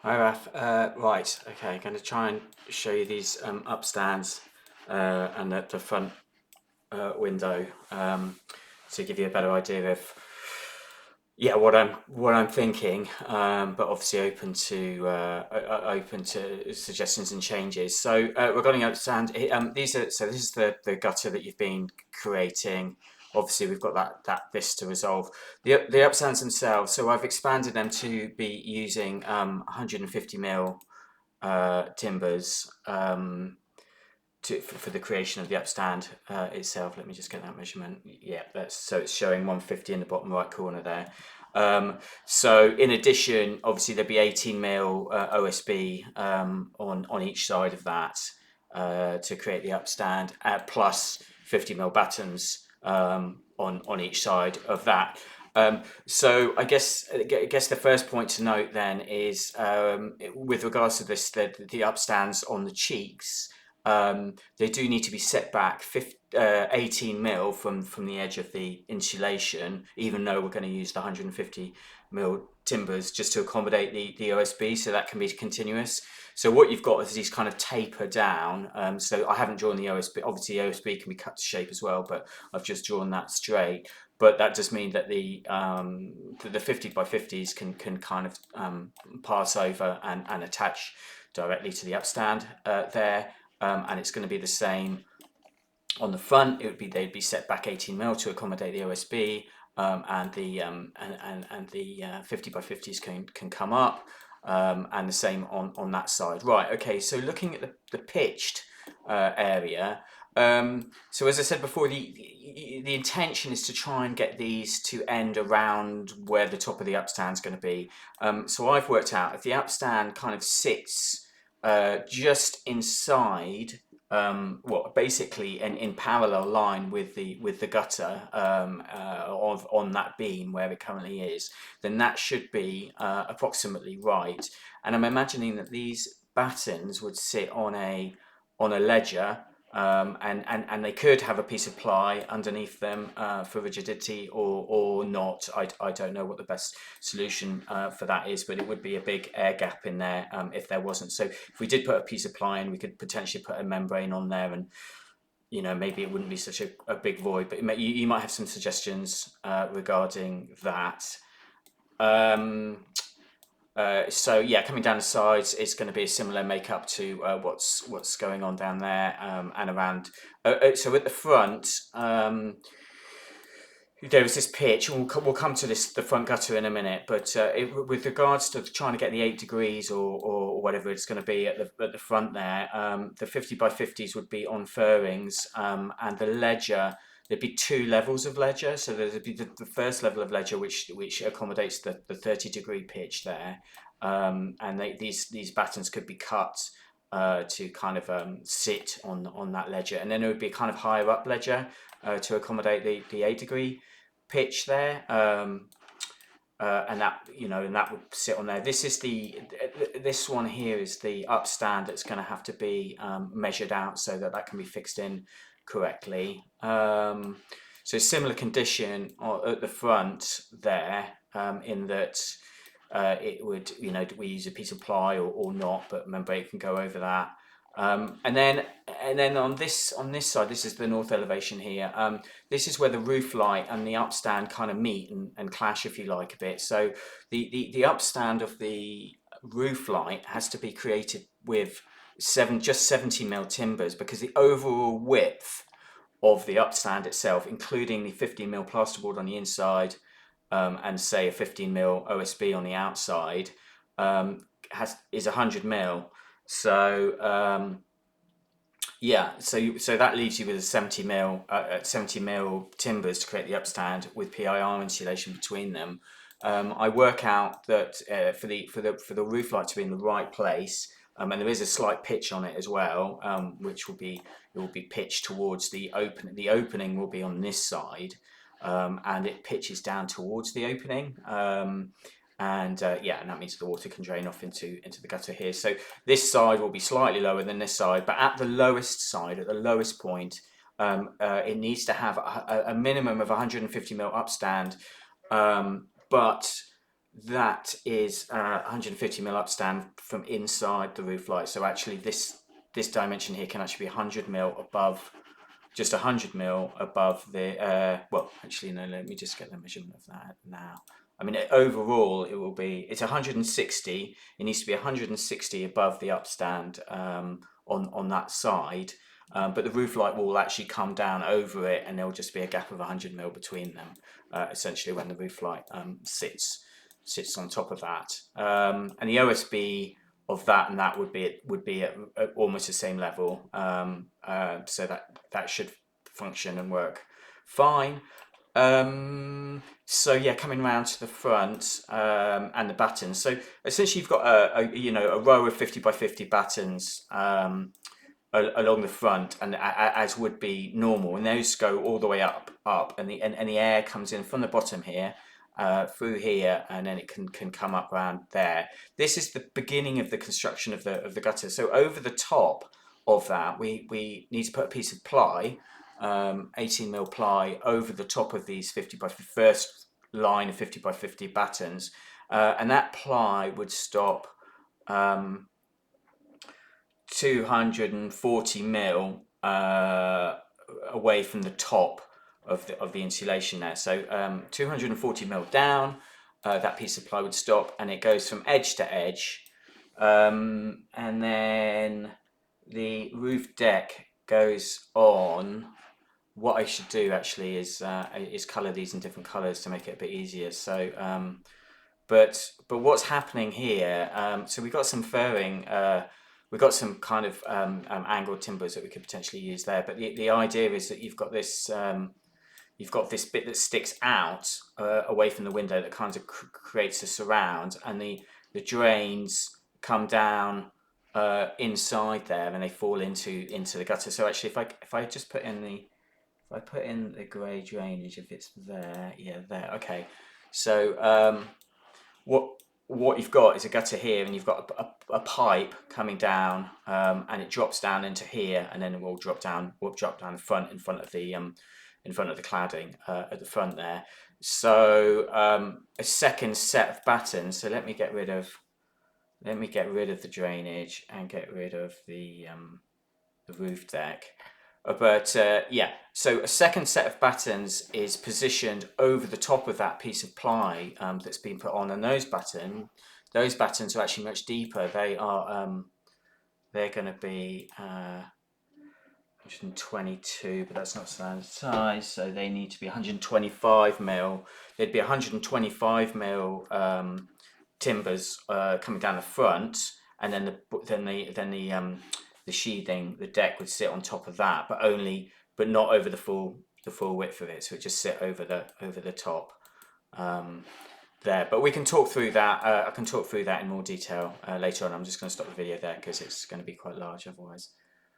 Hi Raf. Right, okay, going to try and show you these upstands and the front window to give you a better idea of what I'm thinking, but obviously open to suggestions and changes. So regarding upstand, this is the gutter that you've been creating. Obviously, we've got this to resolve. The upstands themselves. So I've expanded them to be using 150 mil timbers for the creation of the upstand itself. Let me just get that measurement. Yeah, so it's showing 150 in the bottom right corner there. So in addition, obviously there'd be 18 mil OSB on each side of that to create the upstand, plus 50 mil battens on each side of that. So I guess the first point to note then is with regards to the upstands on the cheeks. They do need to be set back 18 mil from the edge of the insulation, even though we're going to use the 150 mil timbers just to accommodate the OSB, so that can be continuous. So what you've got is these kind of taper down. So I haven't drawn the OSB. Obviously, the OSB can be cut to shape as well, but I've just drawn that straight. But that does mean that the 50 by 50s can kind of pass over and attach directly to the upstand there. And it's going to be the same on the front. They'd be set back 18 mil to accommodate the OSB, and the 50 by 50s can come up, and the same on that side. Right. Okay. So looking at the pitched area. So as I said before, the intention is to try and get these to end around where the top of the upstand is going to be. So I've worked out if the upstand kind of sits just inside, basically in parallel line with the gutter on that beam where it currently is, then that should be approximately right. And I'm imagining that these battens would sit on a ledger, and they could have a piece of ply underneath them for rigidity, or not. I don't know what the best solution for that is, but it would be a big air gap in there if there wasn't. So if we did put a piece of ply in, we could potentially put a membrane on there, and maybe it wouldn't be such a big void. But you might have some suggestions regarding that. So yeah, coming down the sides, it's going to be a similar makeup to what's going on down there, and around. So at the front, there was this pitch, and we'll come to the front gutter in a minute. But with regards to trying to get the 8 degrees or whatever it's going to be at the front there, the 50 by 50s would be on furrings, and the ledger. There'd be two levels of ledger. So there'd be the first level of ledger, which accommodates the 30-degree pitch there, and these battens could be cut to kind of sit on that ledger, and then there would be a kind of higher up ledger to accommodate the 8-degree pitch there, and that would sit on there. This one here is the upstand that's going to have to be measured out so that can be fixed in correctly. So similar condition at the front there, in that it would, we use a piece of ply or not, but membrane can go over that. And then on this side, this is the north elevation here. This is where the roof light and the upstand kind of meet and clash, if you like, a bit. So the upstand of the roof light has to be created with just 70 mil timbers, because the overall width of the upstand itself, including the 15 mil plasterboard on the inside, and say a 15 mil OSB on the outside, is 100 mil. So so that leaves you with a 70 mil timbers to create the upstand with PIR insulation between them. I work out that for the roof light to be in the right place, and there is a slight pitch on it as well, which will be pitched towards the opening. The opening will be on this side, and it pitches down towards the opening. And that means the water can drain off into the gutter here. So this side will be slightly lower than this side, but at the lowest side, at the lowest point, it needs to have a minimum of 150 mil upstand, but that is 150 mil upstand from inside the roof light. So actually this dimension here can actually be 100 mil above, just 100 mil above the, well, actually, no, let me just get the measurement of that now. I mean, overall, it will be, it's 160. It needs to be 160 above the upstand on that side. But the roof light will actually come down over it, and there will just be a gap of 100 mil between them, essentially, when the roof light sits on top of that. And the OSB of that and that would be at almost the same level. So that should function and work fine. So yeah, coming around to the front and the battens. So essentially, you've got a row of 50 by 50 battens along the front, and as would be normal, and those go all the way up, and the air comes in from the bottom here. Through here, and then it can come up around there. This is the beginning of the construction of the gutter. So over the top of that, we need to put a piece of ply, 18 mil ply, over the top of these 50 by 50, first line of 50 by 50 battens, and that ply would stop 240 mil away from the top of the insulation there. So 240 mil down, that piece of ply would stop, and it goes from edge to edge, and then the roof deck goes on. What I should do actually is colour these in different colours to make it a bit easier. So but what's happening here? So we've got some furring. We've got some kind of angled timbers that we could potentially use there. But the idea is that you've got this bit that sticks out away from the window that kind of creates a surround, and the drains come down inside there, and they fall into the gutter. So actually, if I just put in the grey drainage, if it's there, yeah, there. Okay. So what you've got is a gutter here, and you've got a pipe coming down, and it drops down into here, and then it will drop down the front in front of the cladding at the front there. So a second set of battens. So let me get rid of the drainage and get rid of the roof deck. But yeah, so a second set of battens is positioned over the top of that piece of ply that's been put on, and those battens are actually much deeper. They are they're going to be 122, but that's not standard size, so they need to be 125 mil. There'd be 125 mil timbers coming down the front, and then the sheathing, the deck would sit on top of that, but not over the full width of it. So it just sit over the top there. But we can talk through that. I can talk through that in more detail later on. I'm just going to stop the video there because it's going to be quite large otherwise.